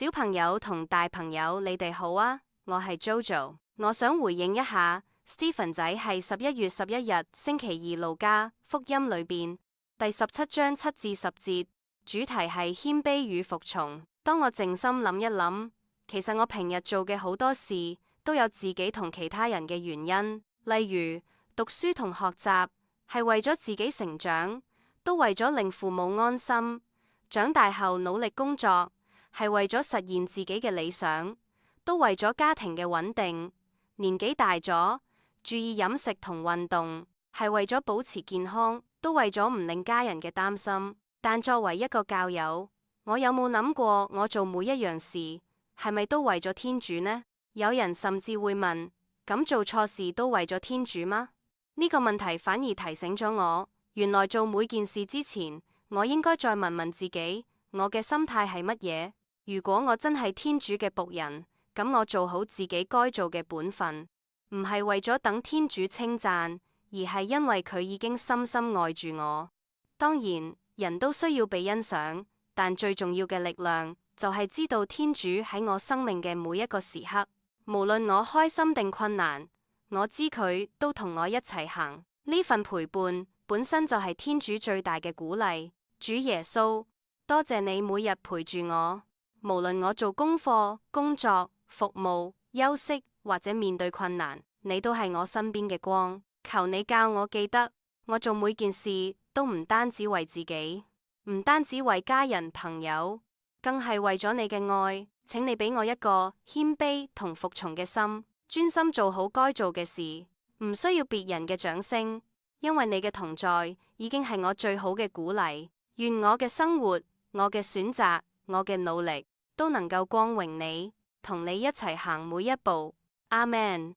小朋友同大朋友，你哋好啊！我係 Jojo，我想回應一下 Stephen 仔係11月11日星期二路加福音裏邊第17章7至10節，主題係謙卑與服從。當我靜心諗一諗，其實我平日做嘅好多事都有自己同其他人嘅原因，例如讀書同學習係為咗自己成長，都為咗令父母安心；長大後努力工作，係為咗實現自己嘅理想，都為咗家庭嘅穩定；年紀大咗，注意飲食同運動，係為咗保持健康，都為咗唔令家人嘅擔心。但作為一個教友，我有冇諗過我做每一樣事係咪都為咗天主呢？有人甚至會問：咁做錯事都為咗天主嗎？呢個問題反而提醒咗我，原來做每件事之前，我應該再問問自己，我嘅心態係乜嘢？如果我真係天主嘅僕人，咁我做好自己該做嘅本分，唔係為咗等天主稱讚，而係因為佢已經深深愛住我。當然，人都需要被欣賞，但最重要嘅力量就係知道天主喺我生命嘅每一個時刻，無論我開心定困難，我知佢都同我一齊行。呢份陪伴本身就係天主最大嘅鼓勵。主耶穌，多謝你每日陪住我。無論我做功課、工作、服務、休息或者面對困難，你都係我身邊嘅光。求你教我記得，我做每件事都唔單止為自己，唔單止為家人朋友，更係為咗你嘅愛。請你俾我一個謙卑同服從嘅心，專心做好該做嘅事，唔需要別人嘅掌聲，因為你嘅同在已經係我最好嘅鼓勵。願我嘅生活、我嘅選擇、我嘅努力，都能夠光榮你，同你一齊行每一步。阿們。